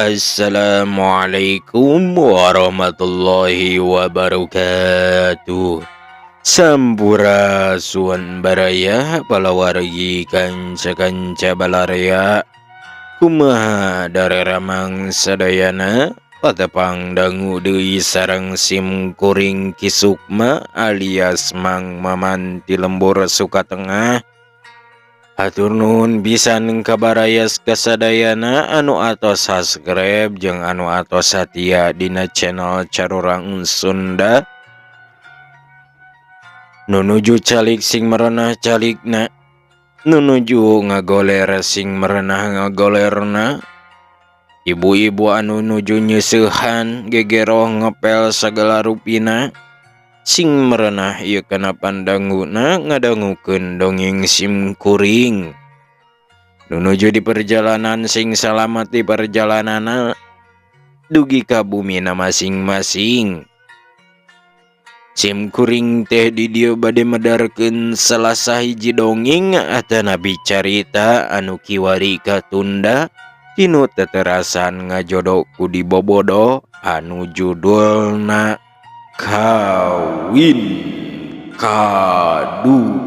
Assalamualaikum warahmatullahi wabarakatuh. Sampurasun baraya palawargi kanca-kanca balaraya. Kumaha dareramang sadayana patepang dangu deui sareng sim kuring kisukma alias Mang Maman ti lembur Sukatengah. Hatur nuhun pisan kabarayas kasadayana anu atos subscribe jeung anu atos satia dina channel Carorang Sunda. Nunuju calik sing merenah calikna, nunuju ngagoler sing merenah ngagolerna. Ibu-ibu anu nuju nyeusehan gegero ngepel sagala rupina. Sing merenah ieu kana pandanguna ngadangukeun dongeng sim kuring. Nunuju di perjalanan sing salamat di perjalanana dugi ka bumina masing-masing. Sim kuring teh di dieu bade medarkeun salah sahiji dongeng atana bicarita anu kiwari katunda tinu teterasan ngajodo ku di bobodo anu judulna Kawin Kaduun.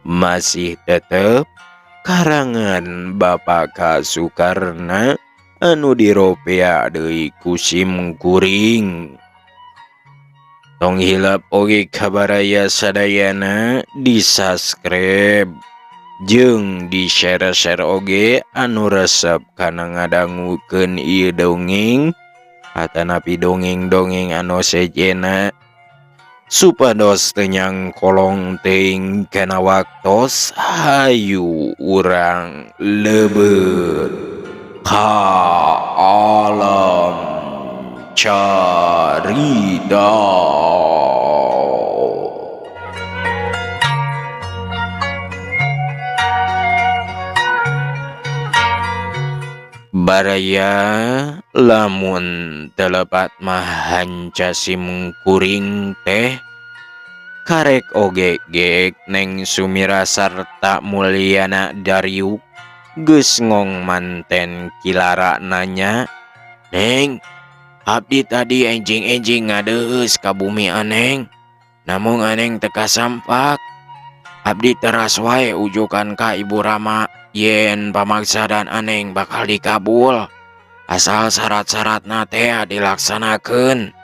Masih tetep karangan Bapak Kasukarna anu diropea deui ku sim kuring. Tong hilap oge kabaraya sadayana di subscribe jeung di share-share oge anu resep kana ngadangukeun ieu dongeng atanapi dongeng-dongeng anu sejena supados teu nyang kolong teuing kana waktos. Hayu urang lebeut ka alam carita. Baraya lamun telepat mah hanca sim kuring teh karek oge geek neng Sumira sarta Mulyana Dariuk geus ngong manten Kilara nanya, "Neng, abdi tadi enjing-enjing ngadeus ka bumi aneng, namung aneng teu kasampak. Abdi teras wae ujukan ka Ibu Rama yen pamaksadan aneng bakal dikabul asal syarat-syaratna teh dilaksanakeun.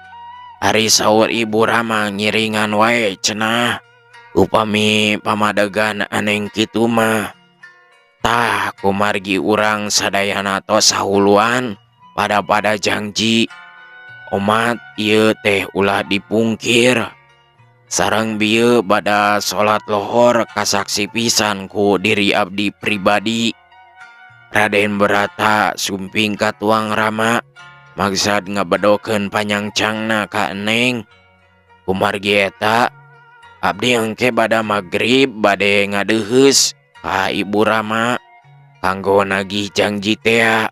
Ari saur Ibu Rama ngiringan wae cenah, upami pamadegan aneng kitu mah tah kumargi urang sadayana tos sahuluan pada janji omat ieu teh ulah dipungkir. Sareng bieu bada salat lohor kasaksi pisan ku diri abdi pribadi. Raden Berata sumping ka Tuang Rama maksad ngabedokeun panyangcangna ka eneng. Kumargi eta abdi engke bada magrib bade ngadeuheus ka Ibu Rama kanggo nagih janji tea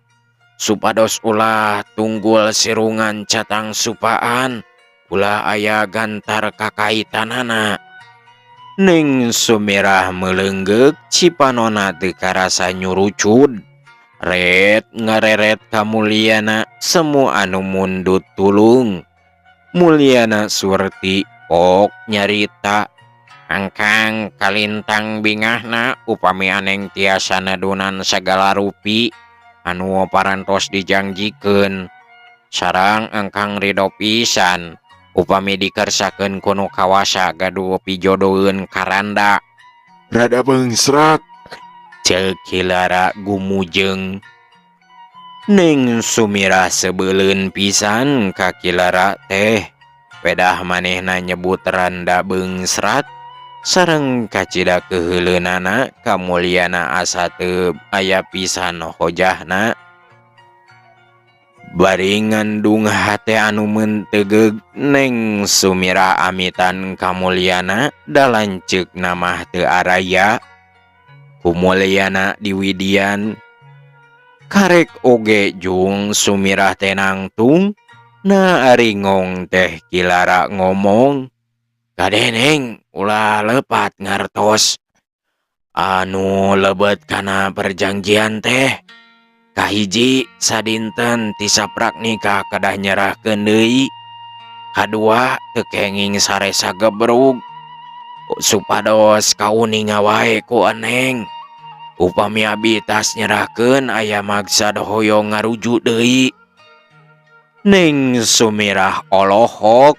supados ulah tunggul sirungan catang supaan ulah aya gantar kakaitanana." Neng Sumirah melenggek cipanona teu karasa nyurucud. Ret ngareret ka Mulyana semu anu mundut tulung. Mulyana surti ok nyarita, "Angkang kalintang bingahna upami aneng tiasa nadunan sagala rupi anu parantos dijanjikeun. Sarang angkang ridho pisan upami dikersakeun kuno kawasa gaduh pijodoeun karanda." "Rada beungsrat," ceuk Kilara gumujeng. Neng Sumirah sebeuleun pisan ka Kilara teh. Pedah manehna nyebut randa beungsrat sareng kacida keheuleunnana ka Mulyana asa teu aya pisan hojahna. Bari ngandung hate anu mentegeg Neng Sumirah amitan ka Mulyana dalanceuk namah teu araya. Ku Mulyana diwidian karek oge jung Sumirah teh nangtung. Na ari ngong teh Kilara ngomong, "Kade Neng ulah lepat ngartos. Anu lebet kana perjanjian teh kahiji sadinten tisaprak nikah kedah nyerahkeun deui. Kadua teu kenging saresa gebrug supados kauninga wae ku Eneng. Upami abi tas nyerahkeun aya maksad hoyong ngarujuk deui. Neng Sumirah olohok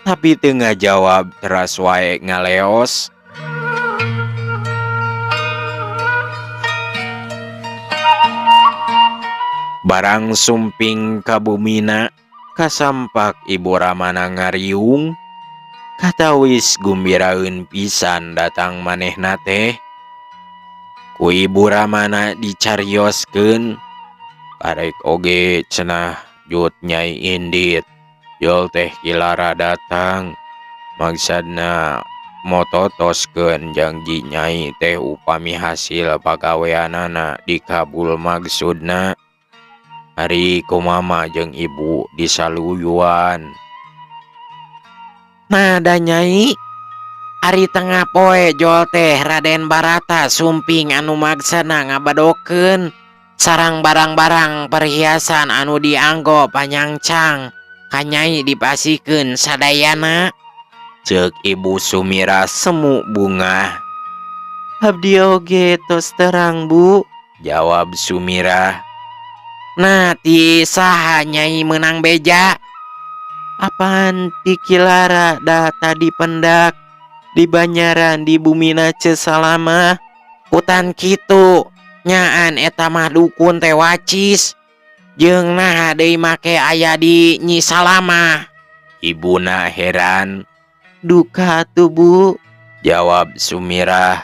tapi teu ngajawab teras wae ngaleos. Barang sumping ka bumina kasampak Ibu Ramana ngariung katawis gumbiraeun pisan datang manehna teh. Ku Ibu Ramana dicarioskeun karek oge cenah Jut Nyai Indit jol teh Kilara datang maksudna mototoskeun janji Nyai teh upami hasil pagaweanana dikabul maksudna. Hari ku mama jeung ibu disaluyuan. Nah da Nyai, ari tengah poe jol teh Raden Barata sumping anu maksana ngabadokeun sarang barang-barang perhiasan anu dianggo panyangcang ka Nyai dipasikeun sadayana. Ceuk Ibu Sumirah semu bunga. Abdi oge tos terang Bu, jawab Sumirah. Nah ti saha Nyai menang beja? Apaan ti Kilara dah tadi pendak di Banyaran di Bumina Cesalama hutan kitu nyaan eta mah dukun teh wacis jeung nah deui make aya di Nyi Salama. Ibuna heran. Duka atuh Bu, jawab Sumirah.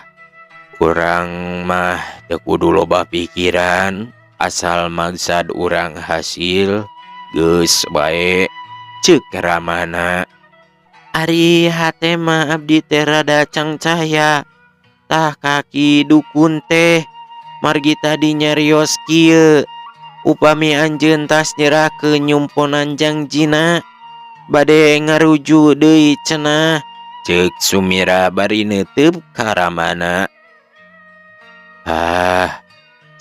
Urang mah teu kudu loba pikiran. Asal maksad urang hasil geus bae, ceuk Ramana. Ari hate mah abdi teh rada cangcahya. Tah kaki dukun teh margi tadi nyarios kieu. Upami anjeun tas nyerahkeun nyumponan jangjina bade ngaruju deui cenah, ceuk Sumirah bari neuteub ka Ramana.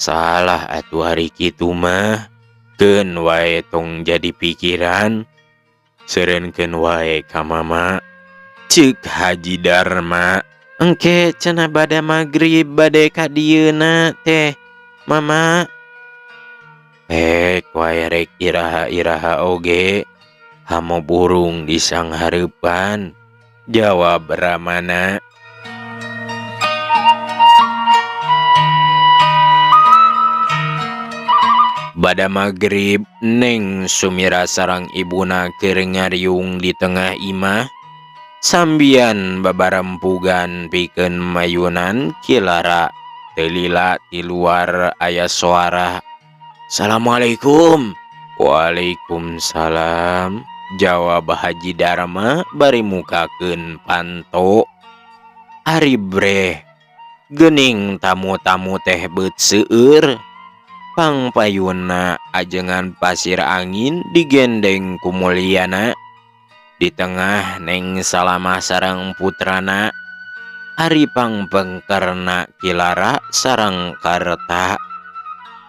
Salah atuh hari kitu mah, keun wae tong jadi pikiran, seureunkeun wae ka mama, ceuk Haji Darma. Engke cenah bada magrib bade ka dieuna teh mama. Wae rek iraha-iraha oge, hamo burung di sanghareupan, jawab Ramana. Bada magrib, Neng Sumirah sarang ibuna keur ngariung di tengah imah. Sambian babarempugan pikeun mayunan Kilara. Teu lila ti luar aya suara. Assalamualaikum. Waalaikumsalam, jawab Haji Darma bari mukakeun panto. Ari breh, geuning tamu-tamu teh beut seueur. Pangpayuna ajengan pasir angin digendeng ku mulyana. Di tengah Neng Salamah sareng putrana. Ari pangpengkerna Kilara sareng Karta.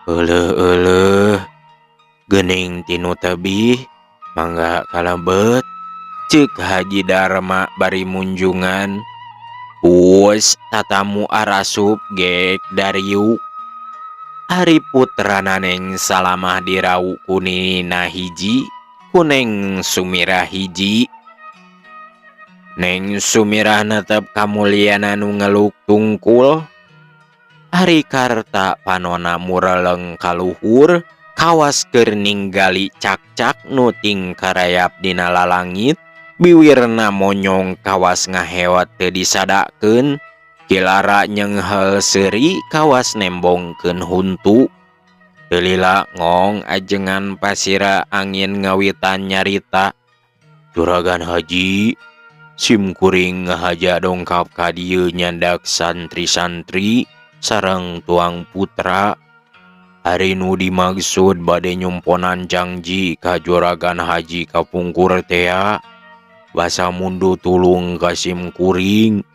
Euleuh geuning tinu tebih mangga kalebet, ceuk Haji Darma bari munjungan. Us tatamu arasup gek dariuk. Hari putrana Neng Salamah dirau kunina hiji, ku Neng Sumirah hiji. Neng Sumirah netep kamulyana nu ngeluk tungkul. Hari Karta panona mureleng kaluhur, kawas keur ninggali cak-cak nu ting karayap dina lalangit, biwirna monyong kawas ngahewat teu disadakeun. Kilara nyenghel seuri kawas nembongkeun huntu. Teu lila ngong ajengan pasira angin ngawitan nyarita. Juragan Haji, simkuring ngahaja dongkap ka dieu nyandak santri-santri sareng tuang putra. Hari nu dimaksud bade nyumponan janji ka Juragan Haji kapungkur tea. Basa mundu tulung ka simkuring.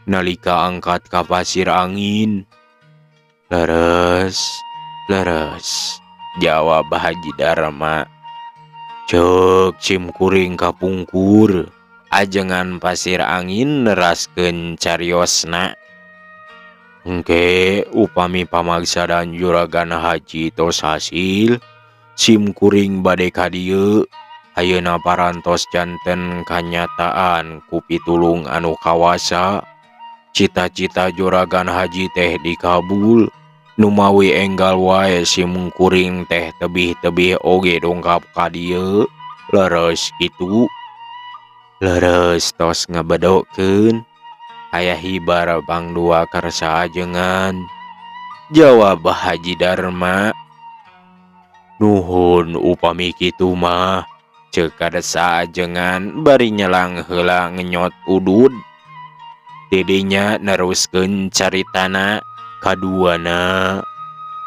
nalika angkat ka pasir angin. Leres, leres, jawab Haji Darma. Cek cimkuring kapungkur, ajengan pasir angin neraskeun cariosna. Engke upami pamaksa dan juragan haji tos hasil, simkuring bade ka dieu. Ayeuna parantos janten kanyataan ku pitulung anu kawasa. Cita-cita juragan haji teh dikabul. Numawi enggal wae simkuring teh tebih-tebih oge dongkap ka dieu. Leres kitu. Leres tos ngabedokeun. Aya hibar pangdua kersa ajengan, jawab Haji Darma. Nuhun upami kitu mah, ceuk kadesa ajengan bari nyelang heula ngenyot udud. Didinya neruskeun caritana kaduana.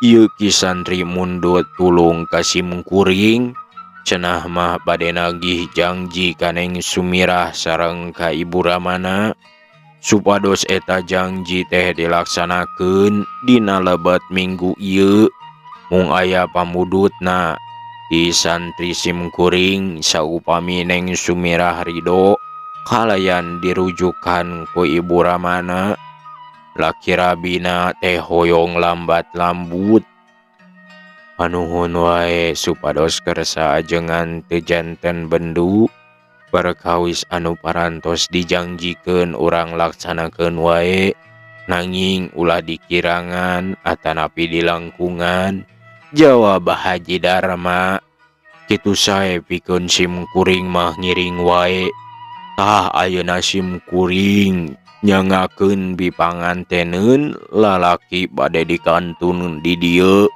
Ieu ki santri mundut tulung ka simkuring, cenah mah bade nagih janji ka Neng Sumirah sareng ka Ibu Ramana. Supados eta janji teh dilaksanakeun dina lebat minggu ieu. Mung aya pamudutna di santri simkuring saupami Neng Sumirah ridho kalayan dirujukan ku Ibu Ramana. Laki rabina teh hoyong lambat lambut. Panuhun wae supados kersa ajengan teu janten bendu. Perkawis anu parantos dijanjikeun urang laksanakeun wae, nanging ulah dikirangan atanapi dilangkungan, jawab Haji Darma. Kitu sae pikeun simkuring mah ngiring wae. Tah ayeuna simkuring nyangakeun bipanganteneun lalaki bade dikantun di dieu.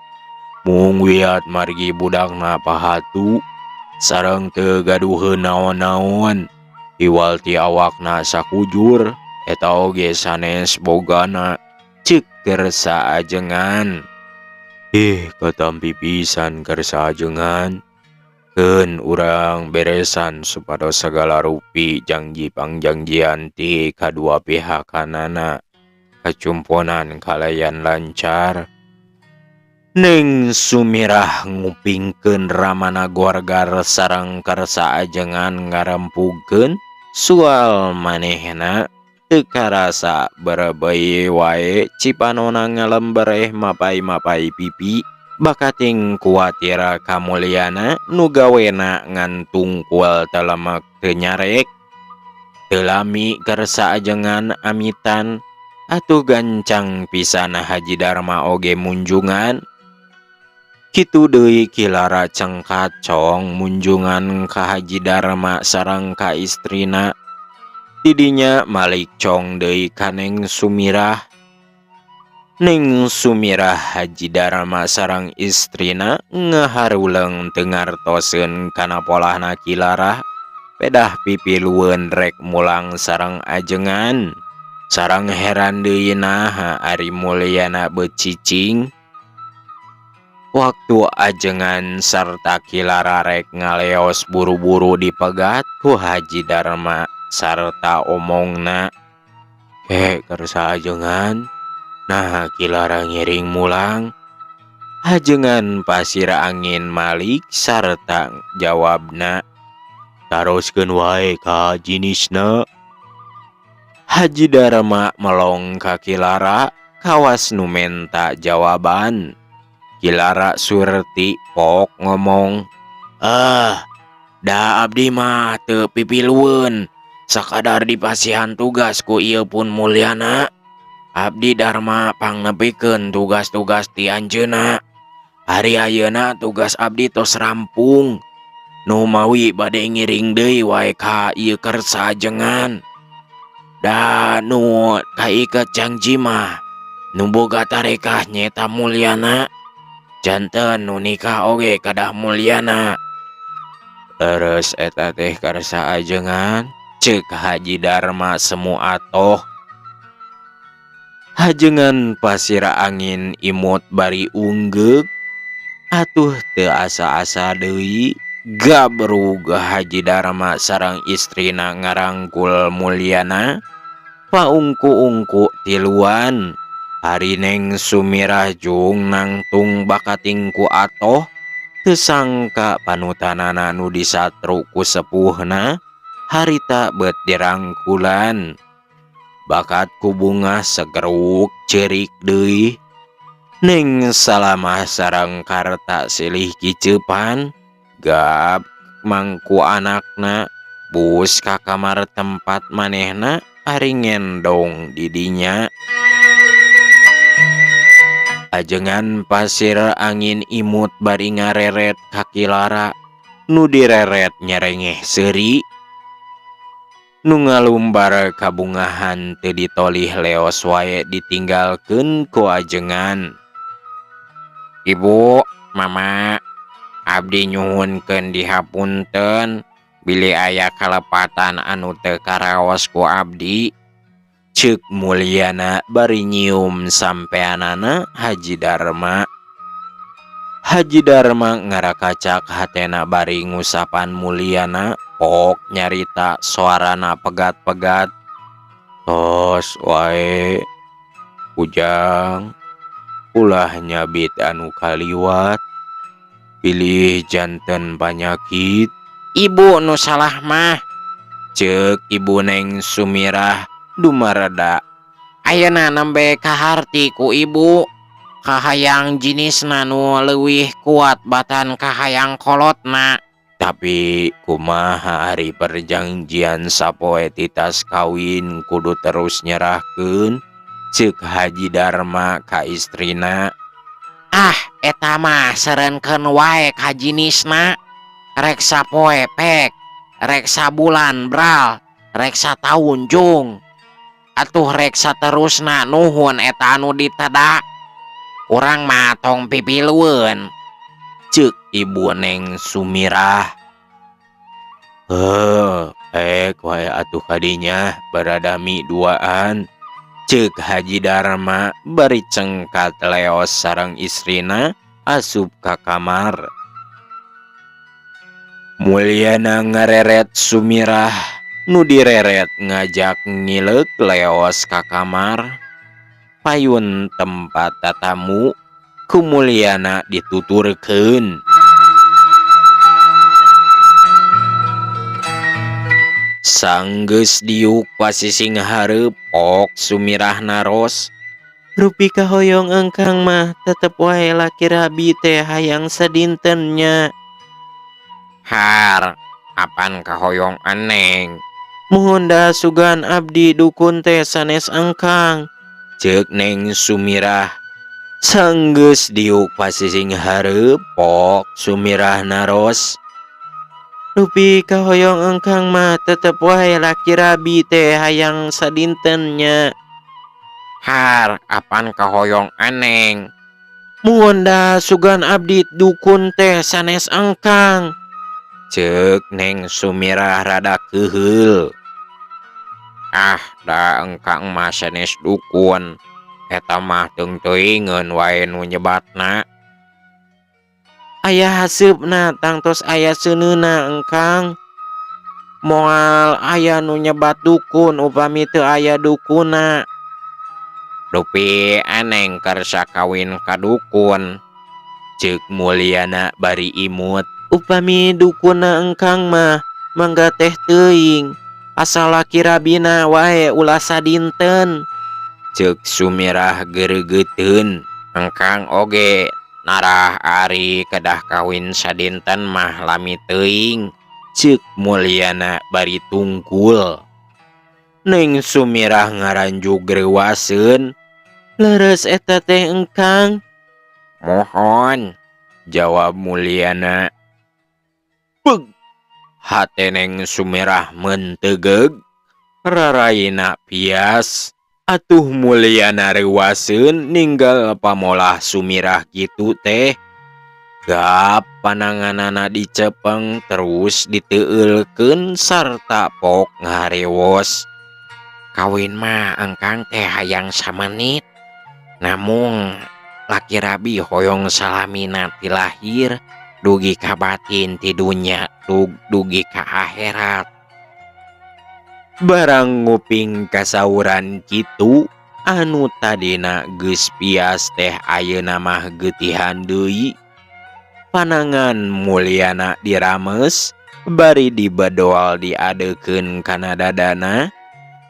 Mung wiat margi budakna pahatu sareng teu gaduheun naon-naon. Iwal ti awakna sakujur eta oge sanes bogana, ceuk kersa ajengan. Katampi pisan kersa ajengan. Keun urang beresan supados segala rupi janji pangjangjian ti kadua pihakanana kacumponan kalayan lancar. Neng Sumirah ngupingkeun Ramana gorgar sareng kersa ajengan ngarempugkeun soal manehna. Teu karasa berebei wae cipanona ngalembereh mapai-mapai pipi. Bakating kuatir kamulyana nu gawena ngantung kual telemek teu nyarek. Teu lami kersa ajengan amitan. Atuh gancang pisan Haji Darma oge munjungan. Kitu deui Kilara cengkacong munjungan ka Haji Darma sareng ka istrina. Didinya malik cong deui ka Neng Sumirah. Neng Sumirah Haji Darma sareng istrina ngaharuleng teu ngartoseun kana polahna Kilara. Pedah pipilueun rek mulang sareng ajengan. Sareng heran deui naha ari mulyana becicing. Waktu ajengan sarta Kilara rek ngaleos buru-buru dipegat ku Haji Darma sarta omongna. Kersa ajengan, nah Kilara ngiring mulang. Ajengan pasir angin malik sarta jawabna. Taroskeun wae ka jinisna. Haji Darma melong ka Kilara kawas nu menta jawaban. Kilara surti pok ngomong, da abdi mah teu pipilueun, sakadar dipasihan tugas ku ieu pun mulyana. Abdi Darma pangnepikeun tugas-tugas ti anjeunna. Hari ayeuna tugas abdi tos rampung. Nu mawi bade ngiring deui wae ka ieu kersa ajengan. Da nu kaiket janji mah nu boga tarekah nyeta mulyana. Janten nu nikah oge kadah mulyana. Leres eta teh kersa ajengan, ceuk Haji Darma semu atoh. Hajengan pasir angin imut bari unggeuk. Atuh teu asa-asa deui gabrug Haji Darma sareng istrina ngarangkul mulyana. paungku-ungku tiluan. Hari Neng Sumirah jung nangtung bakatingku atoh teu sangka panutanana nu disatru ku sepuhna harita beut dirangkulan. Bakat ku bunga segeruk cerik deui. Neng salamah sareng karta silih kicepan gap mangku anakna bus ka kamar tempat manehna ari ngendong didinya. Ajengan pasir angin imut bari ngareret ka Kilara nu direret nyerengeh seuri. Nu ngalumbar kabungahan teu ditolih leos wae ditinggalkeun ku ajengan. Ibu, mama, abdi nyuhunkeun dihapunten bili aya kalepatan anu teu karaos ku abdi. Ceuk Mulyana bari nyium sampeanana Haji Darma. Haji Darma ngarakacak hatena bari ngusapan Mulyana pok nyarita suarana pegat-pegat. Tos wae ujang ulah nyabit anu kaliwat pilih janten panyakit. Ibu nu salah mah. Ceuk Ibu Neng Sumirah dumarada. Ayeuna nembe kaharti ku ibu. Kahayang jinisna nu leuwih kuat batan kahayang kolotna. Tapi kumaha ari perjanjian sapoe titas kawin kudu terus nyerahkeun, ceuk Haji Darma ka istrina. Ah, eta mah serenkeun wae ka jinisna. Rek sapoe pek, rek sabulan bral, rek sataun jung. Atuh rek saterusna nuhun eta anu ditedak. Urang mah tong pipilueun, ceuk Ibu Neng Sumirah. Pek wae atuh kadinya baradami duaan, ceuk Haji Darma bari cengkat leos sareng istrina asup ka kamar. Mulyana ngareret Sumirah nu direret ngajak ngileuk leos ka kamar. Payun tempat tatamu ku Mulyana dituturkeun. Sanggeus diuk pasising hareup pok Sumirah naros. Rupi kahoyong engkang mah tetep wae laki rabi teh hayang sadintennya. har, apan kahoyong aneng. Muhun da sugan abdi dukun teh sanes engkang, ceuk Neng Sumirah. Sanggeus diuk pasising hareup pok Sumirah naros. Rupi kahoyong engkang mah tetep wae laki rabi teh hayang sadintennya. Har, apan kahoyong aneng. Muhun da sugan abdi dukun teh sanes engkang, ceuk Neng Sumirah rada keheul. Ah, da engkang mah sanes dukun. Eta mah teung-teuingeun wae nu nyebatna. Aya haseupna tangtos aya seuneuna engkang. Moal aya nu nyebat dukun upami teu aya dukunna. Rupi aneng keur sakawin ka dukun, ceuk Mulyana bari imut. Upami dukunna engkang mah mangga teh teuing, asal laki rabina wae ulah sadinten, ceuk Sumirah geregeteun. engkang oge narah ari kedah kawin sadinten mah lami teuing, ceuk Mulyana bari tungkul. Neng Sumirah ngaranjuk greuwaseun. Leres eta teh engkang. Mohon, jawab Mulyana. Beg! Hate Neng Sumirah mentegeg. Raraina pias. Atuh Mulyana reuwaseun ninggal pamolah Sumirah kitu teh. Gap pananganana dicepeng terus diteueulkeun sarta pok ngaharewos. kawin mah engkang teh hayang samenit. Namung laki rabi hoyong salamina ti lahir, dugi ka batin ti dunya, dugi ka akhirat. Barang nguping kasauran kitu, anu tadina geus pias teh ayeuna mah geutihan deui. Panangan mulyana dirames, bari dibadoal diadekeun kana dadana.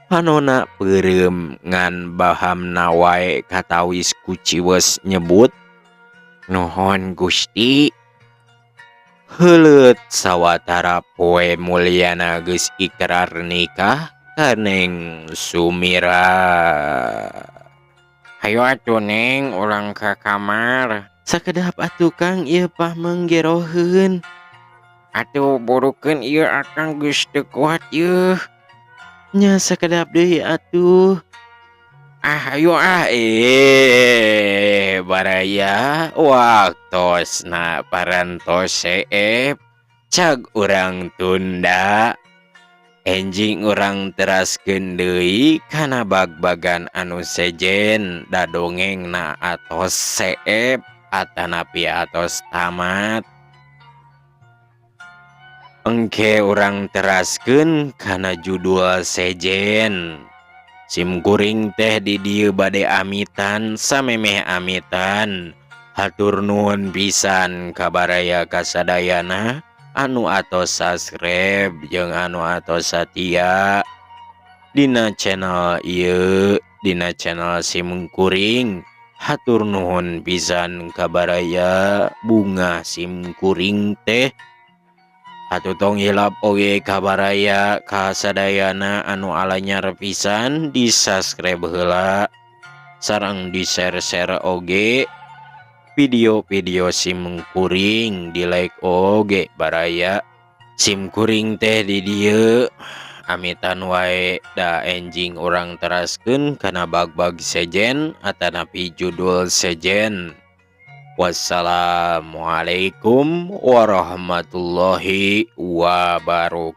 Panona peureum ngan bahamna wae katawis ku ciwes nyebut, Nuhun Gusti. heuleut sawatara poe mulyana geus ikrar nikah kaneng Sumirah. Hayo atuh Neng, urang ka kamar. Sakedap atuh Kang ieu pah menggeroheun. Atuh burukeun ieu akang geus teu kuat yeuh. Nya sakedap deui atuh. Hayo Baraya waktosna parantos seep. Cag urang tunda. Enjing urang teraskeun deui kana bag-bagan anu sejen dadongengna atos seep atanapi atos tamat. Engke urang teraskeun kana judul sejen. Simkuring teh di dieu bade amitan samemeh amitan. Hatur nuhun pisan kabaraya kasadayana anu atos subscribe jeung anu atos satia dina channel ieu, dina channel Simkuring. Hatur nuhun pisan kabaraya bunga Simkuring teh. Hatutong hilap oge kabaraya kasadayana anu alanyar pisan di subscribe heula sareng di share-share oge video-video Simkuring, di like oge baraya. Simkuring teh di dieu amitan wae da enjing urang teraskeun kana bag-bag sejen atanapi judul sejen. Wassalamualaikum warahmatullahi wabarakatuh.